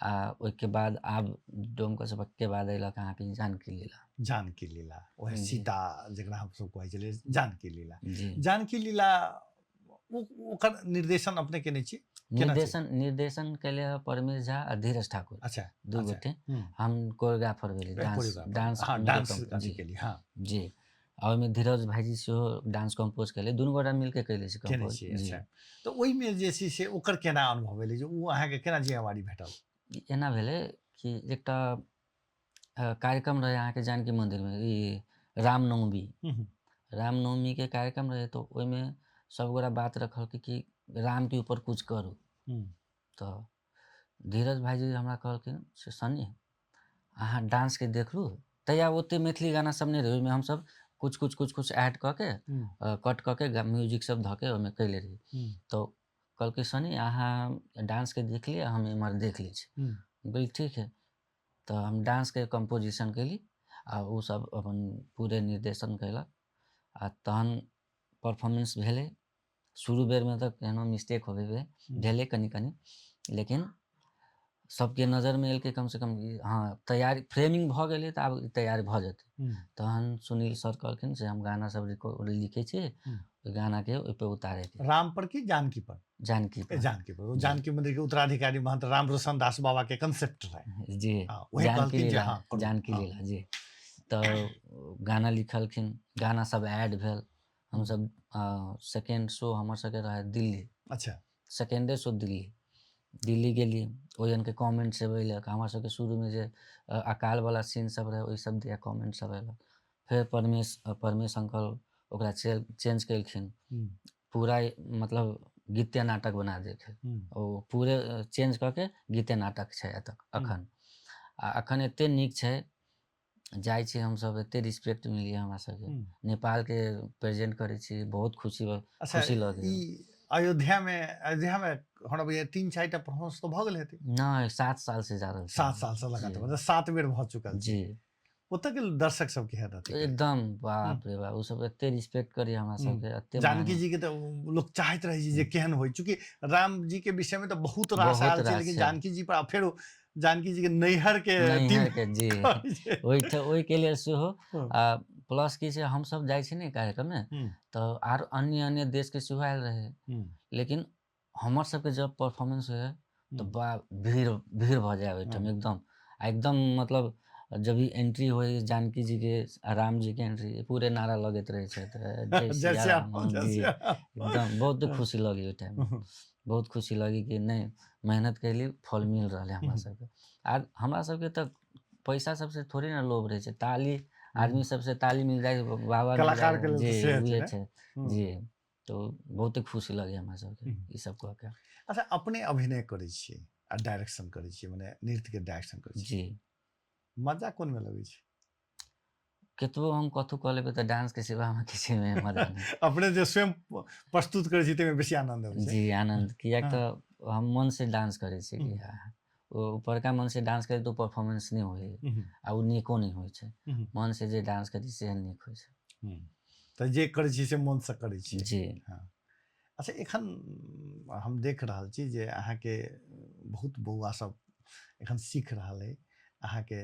आ ओहिके बाद आब डोमकच के बाद अयलक अहाँ के जानकी लीला ओहे जी। सीता जकरा हम सब कहै छलियै जानकी लीला जी जानकी लीला ओकर निर्देशन अपने केने छी निर्देशन कैले परमेश झा आ धीरज ठाकुर, अच्छा दू गोटे। हम कोरियोग्राफर भेली, डांस हाँ डांस अथी जी केली हाँ जी। आ ओहिमे धीरज भाईजी सेहो डांस कंपोज कैले, दुनू गोटा मिलके कैले छी केने कंपोज छी जी। अच्छा तो ओहिमे जे छै से ओकर केना अनुभव भेलै जे उ अहाँके केना जिम्मेवारी भेटल। एना भेलै कि एकटा कार्यक्रम रहे अहाँके जानकी मंदिर में, ई रामनवमी के कार्यक्रम रहे, तो ओहिमे सब गोरा बात रखल कि राम के ऊपर कुछ करू। तो धीरज भाईजी हमरा कहलखिन से सनी अहाँ डांस के देख लू, तैया ओते मैथिली गाना सब नहीं रहे, ओहिमे हम सब कुछ ऐड कऽ के कट कऽ के म्यूजिक सब धऽ के ओहिमे कैले रही। तो कहलकै सनी अहाँ डांस के देख लिए, हम इम्हर देख ली छी। बोली ठीक है। तो हम डांस के कंपोजिशन कैली आ उ सब अपन पूरे निर्देशन कैलक। आ तहन परफॉर्मेंस भेले। शुरू बेर में तो केहनो मिस्टेक होबे भेले कनी कनी, लेकिन सबके नजर में एल के कम से कम हाँ तैयारी फ्रेमिंग भ गेलै त आब तैयार भ जेतै। तहन सुनील सर कहलखिन से हम गाना सब लिखे छी, ओइ गाना के ओइ पे उतारे के। राम पर की जानकी पर? जानकी पर। जानकी मंदिर के उत्तराधिकारी महंत राम रोशन दास बाबा के कंसेप्ट रहे जी। जानकी लीला जी। तो गाना लिखलखिन, गाना सब ऐड भेल। हम सब सेकेंड शो हमर सबके रहे दिल्ली। अच्छा सेकेंडे शो दिल्ली गेली, ओजन के कमेंट सब अयलक। हमरा सबके शुरू में जे अकाल वाला सीन सब रहे, ओइ सब दिया कमेंट सब अयलक। फिर परमेश अंकल ओकरा चेंज केलखिन, पूरा मतलब गीते नाटक बना देलखिन। ओ पूरे चेंज कऽ के गीते नाटक छै अखन। आ अखन एते नीक छै, जाइ छी हम सब एते रिस्पेक्ट मिली हमरा सबके। नेपाल के प्रेजेंट करे छी, बहुत खुशी लगे। अयोध्या में हमरा बुझाइये 3-4 टा परफॉर्मेंस तो भ गेल हेतै। नहीं 7 साल से जा रहल छै। 7 साल से लगातार, मतलब 7 बेर भ चुकल छै। जी। ओतऽ के दर्शक सब के हैत एकदम बाप रे बाप, उ सब एते रिस्पेक्ट करी हमरा सबके, एते जानकी जी के तो लोग चाहत रहे छै जे केहन होय, चूंकि राम जी के विषय में तो बहुत रास आयल छै, लेकिन जानकी जी पर फेर जानकी जी के नैहर के जी ओइ के लिए सेहो। प्लस की छै हम सब जाइ छी ने कार्यक्रम में, तो आर अन्य देश के सेहो आयल रहे, लेकिन हमर सबके जब परफॉर्मेंस होय तो बा भीड़ भ जाए ओइठम एकदम मतलब जब भी एंट्री होई जानकी जी के, राम जी के एंट्री, पूरे नारा लगैत रहे छै जय सिया राम जी। एकदम बहुत खुशी लगी ओइ टाइम, बहुत खुशी लगी कि नहीं मेहनत कैली, फल मिल रहा है हमरा सबके। आ हमरा सबके तो पैसा सबसे थोड़ी ना लोभ रहे छै, ताली आदमी सबसे ताली मिल जाए, बाबा कलाकार के जी लिए उहे छै जी। तो बहुत खुशी लगे हमरा सबके ई सब कह के। अच्छा अपने अभिनय करे छियै आ डायरेक्शन करे छियै, माने नृत्य के डायरेक्शन करे छियै जी। मजा कोन में लगे छै? केतबो हम कथु कऽ लेबै तऽ डांस के सिवा में किसी में मजा नहीं। अपने जे स्वयं प्रस्तुत करे छी तै में बेसी आनंद आबै छै। जी आनंद, कियाक तऽ हम मन से डांस करे छी कि ऊपरका मन से डांस करे तो परफॉर्मेंस नहीं होय आ उ नीको नहीं होय छै। मन से जे डांस करी से नीक होय छै। तऽ जे करै छी से मन से करै छी जी। हाँ। अच्छा एखन हम देख रहल छी जे अहाँके बहुत बौआ सब एखन सीख रहल है, अहाँके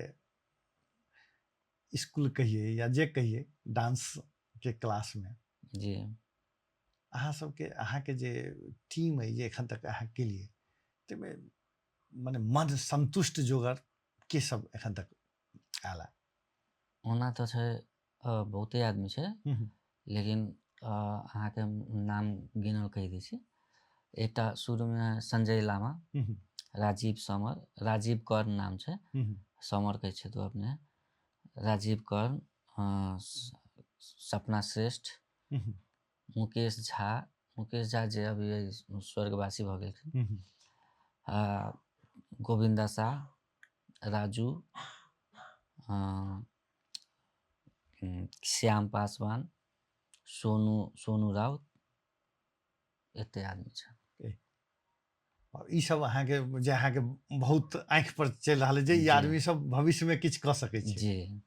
स्कूल कहिए या जे कहिए डांस के क्लास में जी। अहाँके जे टीम है जे एखन तक अहाँ केलिए तैमे माने मन संतुष्ट जोगर के सब एखन तक आला? ओना तऽ छै बहुते आदमी छै, लेकिन अहाँके हम नाम गिनल कहि दै छी। एकटा शुरूमे संजय लामा, राजीव समर, राजीव कर्ण नाम छै, समर कहै छै तो अपने, राजीव कर्ण, सपना श्रेष्ठ, मुकेश झा जे अभी स्वर्गवासी भऽ गेलखिन, गोविंदा शाह, राजू, श्याम पासवान, सोनू राउत, एते आदमी छै। और ई सब अहाँके जे अहाँके बहुत आँखि पर चलि रहल है जे ई आदमी सब भविष्य में किछु कऽ सकै छै। जी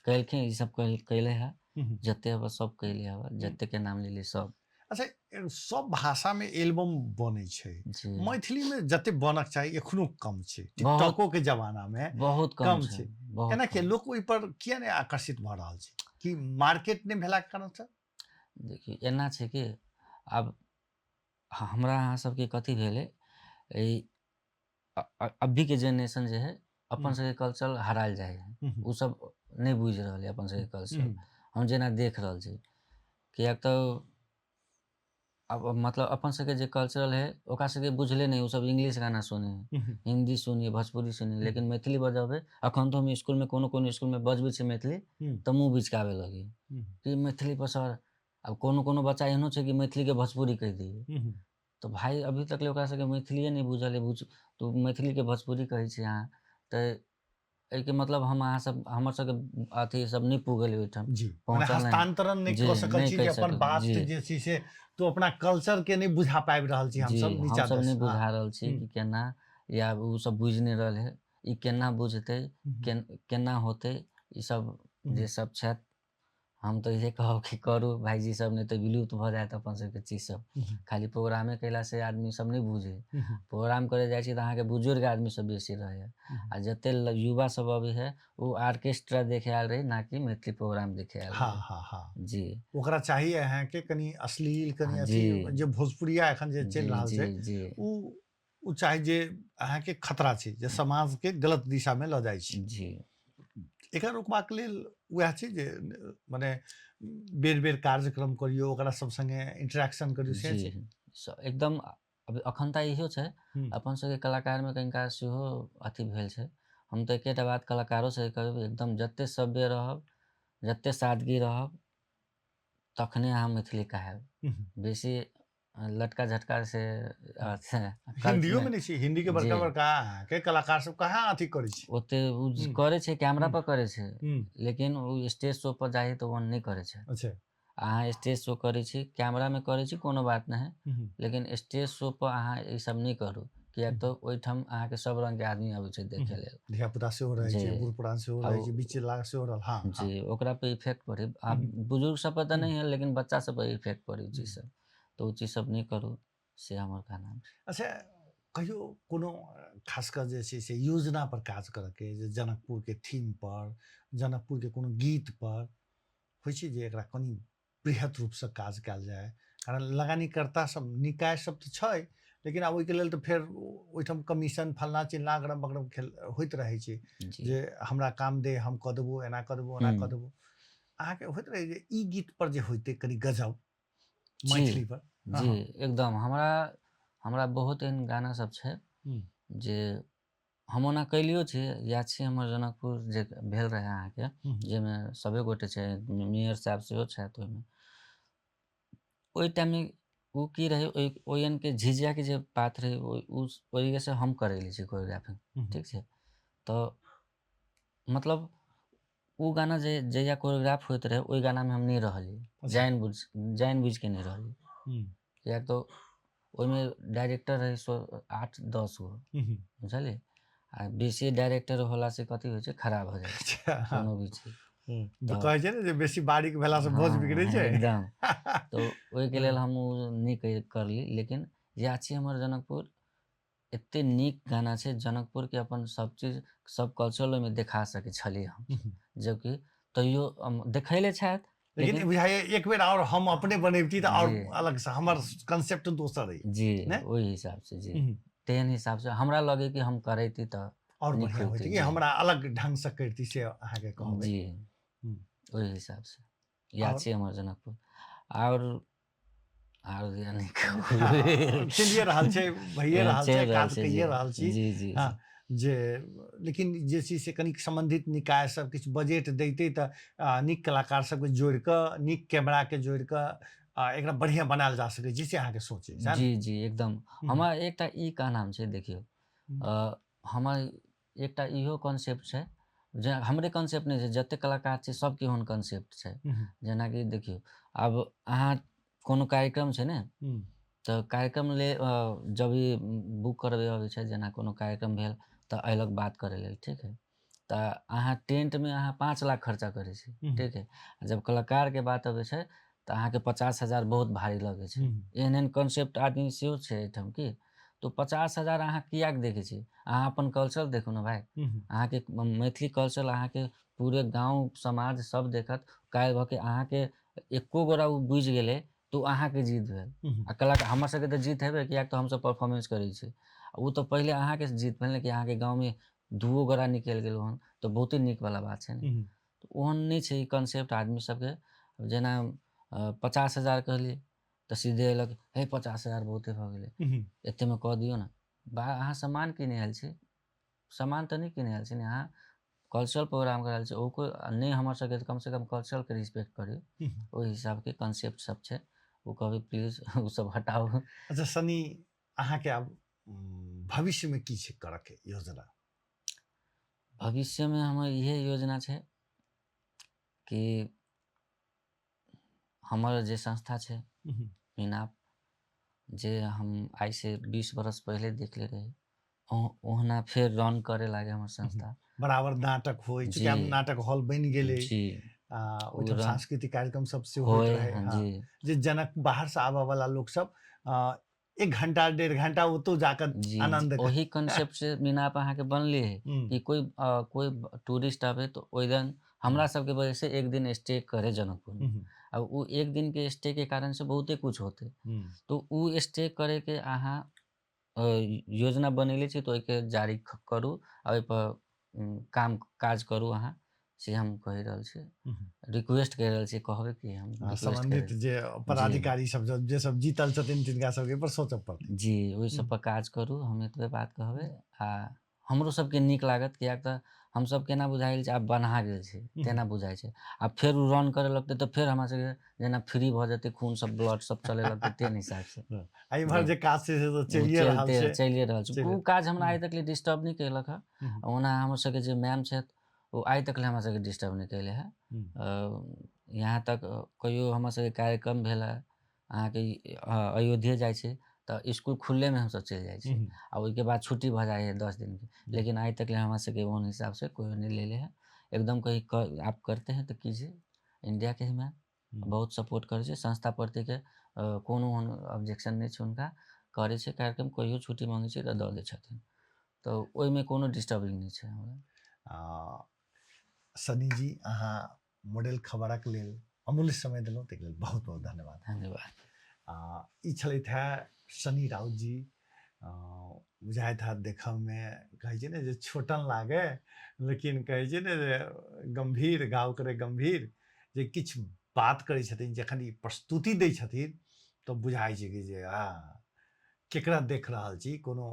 कैलखिन, ई सब कैले है, जते अब सब कैले हवा, जते के नाम लेली सब। अच्छा, सब भाषा में एल्बम बनै छै, मैथिली में जते बनक चाही एखनो कम छै, टिकटॉको के जमाना में बहुत कम छै। एना के लोग ओइ पर किया नहीं आकर्षित भऽ रहल छै, कि मार्केट नहीं भेला के कारण से? देखिए एना छै कि अब हमरा अहाँ सबके कथी भेलै, अभी के जेनरेशन जे है अपन सबके कल्चर हरायल जाए है, उ सब नहीं बुझ रहल है अपन सबके कल्चर। हम जेना देख रहल छी, कियाक तो अब मतलब अपन सबके जे कल्चरल है ओकरा सबके बुझले नहीं, उ सब इंग्लिश गाना सुने, हिंदी सुनिए, भोजपुरी सुनिए, लेकिन मैथिली बजाबे अखन तो हम स्कूल में कोनो स्कूल में बजबै छी मैथिली तो मुँह बिचकावे लगी कि मैथिली पर सर। अब कोनो बच्चा एहनो छै कि मैथिली के भोजपुरी कह दिए, तो भाई अभी तक ले ओकरा सबके मैथिलीए नहीं बुझल है, तो मैथिली के भोजपुरी कहै छी अहाँ, तो एके मतलब हम अहाँ सब हमर सबके अथी सब नहीं पुगल ओइठाम, पहुंचल हस्तांतरण नहीं कऽ सकल छी जे अपन बात जे छै से तो अपना कल्चर के नहीं बुझा पाबि रहल छी हम सब, नीचा हम सब नहीं बुझा रहल छी कि केना, या उ सब बुझ नहीं रहल है, ई केना बुझते, केना होते, ई सब जे सब छथि। हम तो इहे कहब कि करू भाईजी सब, नहीं तो विलुप्त भऽ जायत अपन सबके चीज सब। खाली प्रोग्रामे कैला से आदमी सब नहीं बुझे, प्रोग्राम करे जाइ छी तऽ अहाँके बुजुर्ग आदमी सब बेसी रहे, आ जते युवा सब अभी है वो ऑर्केस्ट्रा देखे आयल रहे, ना कि मैथिली प्रोग्राम देखे आयल रहे। जी ओकरा चाहिए अहाँके कनी अश्लील, कनी अथी जे भोजपुरिया एखन जे चलि रहल छै उ चाहे जे अहाँके खतरा छै, जे समाज के गलत दिशा में लऽ जाइ छै। जी एकरा रोकबाक लेल वएह छै जे माने बेर बेर कार्यक्रम करियो, ओकरा सब संगे इंटरेक्शन करियो, से छै एकदम। अभी अखन तऽ इहो छै अपन सबके कलाकार में कनिका सेहो अथी भेल छै। हम तऽ एकेटा बात कलाकारो से कहब, एकदम जते सभ्य रहब, जते सादगी रहब, तखने अहाँ मैथिली कहब। बेसी लटका झटका से हिंदियो में नहीं छी, हिंदी के बड़का बड़का के कलाकार सब कहाँ अथी करे छै, ओते करे छै, कैमरा पर करे छै, लेकिन उ स्टेज शो पर जाए तो वो नहीं करे छै। अच्छा, अहाँ स्टेज शो करे छी, कैमरा में करे छी, कोनो बात नहीं, लेकिन स्टेज शो पर अहाँ ई सब नहीं करू, कियाक तो ओइठाम अहाँके सब रंग के आदमी आबै छै देखे लेल, धिया पुता सेहो रहै छै, बूढ़ पुरान सेहो रहै छै, बीच लाग सेहो रहल। हाँ जी, ओकरा पे इफेक्ट पड़े, आप बुजुर्ग सब पर तो नहीं है, लेकिन बच्चा सब पर इफेक्ट पड़े चीज सब, तो उ चीज सब नहीं करू, से हमर कहना है। अच्छा, कहियो कोनो खास कर जे छै से योजना पर काज करऽ के, जे जनकपुर के थीम पर, जनकपुर के कोनो गीत पर होइ छै जे एकरा कनी बृहत रूप से काज कयल जाय, कारण लगानीकर्ता सब निकाय सब तऽ छै, लेकिन आब ओइके लेल तऽ फेर ओइठाम कमीशन फलना चिल्ला अगरम बगरम खेल होइत रहै छै, जे हमरा काम दे, हम कऽ देबो, एना कऽ देबो, ओना कऽ देबो। अहाँके होइत रहै जे ई गीत पर जे होइते कनी गजब मैथिली पर। जी एकदम, हमरा बहुत एहन गाना सब छै जे हम ओना कैलियो छी, याद छै हमर जनकपुर जे भेल रहे अहाँके, जेमे सबे गोटे छै, मेयर साहब सेहो छथि ओइमे। ओइ टाइम में उ की रहे, ओयन के झिझिया के जे बात रहे, ओइ से हम करैले छी कोरियोग्राफी, ठीक छै। तो मतलब उ गाना जे जहिया कोरियोग्राफ होइत रहे, ओइ गाना में हम नहीं रहली, जानबूझ के नहीं रहली, किया तो ओइमे डायरेक्टर रहे 8-10 गो, बुझलिए, आ बेसी डायरेक्टर होला से कथी होइ छै, खराब हो जाइ छै कोनो भी चीज। तो कहै छै ने जे बेसी बारीक भेला से भोज बिगड़ै छै एकदम। तो ओइ के लेल हम नहीं करली, लेकिन याद छै हमर जनकपुर एते नीक गाना छै, जनकपुर के अपन सब चीज, सब कल्चर में देखा सके छली हम, जबकि तैयो देखैले छथि, लेकिन बुझाइए एक बेर और हम अपने बनैबती तऽ और अलग से हमर कांसेप्ट दोसर है जी, ओहि हिसाब से जी, तेहन हिसाब से हमरा लगे कि हम करैती तऽ और बढ़िया होइती, कि हमरा अलग ढंग से करती, से अहाँके कहबै जी, ओहि हिसाब से। याची हमर जनकपुर और यानी हाँ, चलिए रहल छै, भइए रहल छै, चलि रहल काज छै जी कइए रहल छी। जी जी हाँ, जी जे लेकिन जे चीज से कनिक सम्बन्धित निकाय सब किछु बजट दैते तऽ नीक कलाकार सबके जोड़ि कऽ, नीक कैमरा के जोड़ि कऽ एकरा बढ़िआँ बनायल जा सकै, जैसे अहाँके सोच अछि, है ने? जी जी एकदम हमरा एकटा ई कहनाम छै देखियौ हमर एकटा इहो कॉन्सेप्ट छै जे हमरे कॉन्सेप्ट नहीं छै, जते कलाकार छै सबके ओहन कॉन्सेप्ट छै। जेनाकि देखियौ आब अहाँ कोनो कार्यक्रम छै ने तऽ कार्यक्रम जब भी बुक करबे अबै छै, जेना कोनो कार्यक्रम भेल तऽ अयलक बात करे लेल, ठीक है। तऽ अहाँ टेंटमे अहाँ 5 लाख खर्चा करै छी, ठीक है। आ जब कलाकारके बात अबै छै तऽ अहाँके 50,000 बहुत भारी लगै छै। एहन एहन कॉन्सेप्ट आदमी सेहो छै एहिठाम की, तो 50,000 अहाँ कियाक देखै छी? अहाँ अपन कल्चर देखू ने भाई, अहाँके मैथिली कल्चर अहाँके पूरे गाँव समाज सब देखत, काल्हि भऽ के अहाँके एको गोरा उ बुझि गेलै तो अहाँके जीत भेल। आ कलाकार हमर सबके तऽ जीत हेबे कियाक तऽ हमसब परफॉर्मेंस करै छी। उ तऽ पहिले अहाँके जीत भेल ने कि अहाँके गाँवमे दूओ गोरा निकलि गेल हन तऽ बहुते नीक वाला बात छै ने। तऽ ओहन नहीं छै ई कॉन्सेप्ट आदमी सबके, जेना 50,000 कहलिए तऽ सीधे अयलक हे 50,000 बहुते भऽ गेलै, एतेमे कऽ दियौ ने। बा अहाँ सामान किने आयल छी, सामान तऽ नहीं किने आयल छी ने, अहाँ कल्चरल प्रोग्राम कर आयल छी, ओको नहीं हमर सबके कम से कम कल्चरल के रिस्पेक्ट करियौ। ओहि हिसाब के कॉन्सेप्ट सब छै, वो कहबै प्लीज उ सब हटाओ। अच्छा सनी, अहाँके आब भविष्यमे की छै करऽके योजना? भविष्यमे हमर इहे योजना छै कि हमर जे संस्था छै मीनाप, जे हम आइ से 20 बरस पहले देखले रही, ओहना फेर रन करे लागे हमर संस्था। बराबर नाटक होइ, चूँकि जी आब नाटक हॉल बनि गेलै, जी ओहिठाम रन सांस्कृतिक कार्यक्रम सब सेहो होइत होय रहे। हाँ, जी जे जनक बाहर से आबऽ वाला लोग सब 1 घंटा 1.5 घंटा ओतौ जाकर जी जी आनंद वही कंसेप्ट से मीनाप अहाँके बनले है कि कोई टूरिस्ट आवे तो ओइ दिन हमरा सबके वजह से एक दिन स्टे करे जनकपुर में। अब उ एक दिन के स्टे के कारण से बहुते कुछ होते, तो उ स्टे करे के अहाँ योजना बनैले छी तो ओइके जारी करू आ ओइपर काम काज करू अहाँ, से हम कहि रहल छी। रिक्वेस्ट कहि रहल छी, कहबै कि हम रिक्वेस्ट सम्बन्धित करै जे जी पदाधिकारी सब जे सब जीतल छथिन तिनका सबके पर सोचऽ पड़तै। जी ओहि सब पर काज करू, हम एतबे बात कहबै। आ हमरो सबके नीक लागत, कियाक तऽ हमसब केना बुझाइल छै आब बन्हा गेल छै तेना बुझाइ छै। आब फेर उ रन करे लगतै तऽ फेर हमरा सबके जेना फ्री भऽ जेतै, खून सब ब्लड सब चले लगतै तेन हिसाब से। आ इम्हर जी जे काज छै से तऽ उ चलिए रहल छै। चलिए रहल छै। चलि उ काज हमरा आइ तक ले डिस्टर्ब नहीं केलक है। ओना हमर सबके जे मैम छथि ओ आइ तक ले हमरा सबके डिस्टर्ब नहीं केले है। यहाँ तक कहियो हमर सबके कार्यक्रम भेल है, अहाँके अयोध्ये जाइ छै तऽ स्कूल खुललेमे हमसब चलि जाइ छी, आ ओइके बाद छुट्टी भऽ जाइ है 10 दिन के। लेकिन आज तक ले हमरा सबके ओन हिसाब से कोई नहीं लेले है। एकदम कहीं आप करते हैं तो कीजिए, इंडिया के ही मैम बहुत सपोर्ट करे छै संस्था प्रति के, कोनो ऑब्जेक्शन नहीं छै हुनका। करे छै कार्यक्रम, कहियो छुट्टी मांगे छै तऽ दऽ दै छथिन, तऽ ओइमे कोनो डिस्टर्बिंग नहीं छै हमरा। सनी जी, अहाँ मॉडल खबरक लेल अमूल्य समय देलहुँ, ताहि लेल बहुत बहुत धन्यवाद। धन्यवाद। ई छलथि है सनी राउत जी। बुझाइत है देखऽमे कहै छै ने जे छोटन लागे, लेकिन कहै छै ने जे गम्भीर गाँव करे गम्भीर, जे किछु बात करै छथिन, जखन ई प्रस्तुति दै छथिन तऽ बुझाइ छै कि जे केकरा देख रहल छी, कोनो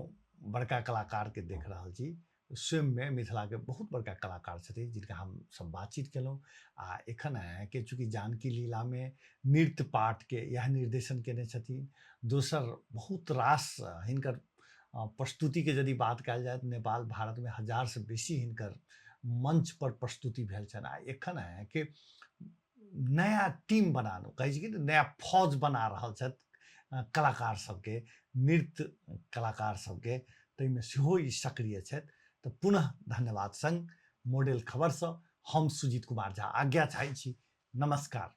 बड़का कलाकारके देख रहल छी। स्वयंमे मिथिलाके बहुत बड़का कलाकार छथिन जिनका हम सब बातचीत केलहुँ। आ एखन अहाँके चूँकि जानकी लीलामे नृत्य पाठके इएह निर्देशन केने छथिन। दोसर बहुत रास हिनकर प्रस्तुतिके यदि बात कयल जाय तऽ नेपाल भारतमे 1000 से बेसी हिनकर मंच पर प्रस्तुति भेल छनि। आ एखन अहाँके नया टीम बनानो कहै छै कि नया फौज बना रहल छथि कलाकार सबके, नृत्य कलाकार सबके, ताहिमे सेहो ई सक्रिय छथि। तऽ पुनः धन्यवाद संग मॉडल खबरसँ हम सुजीत कुमार झा आज्ञा चाहै छी। नमस्कार।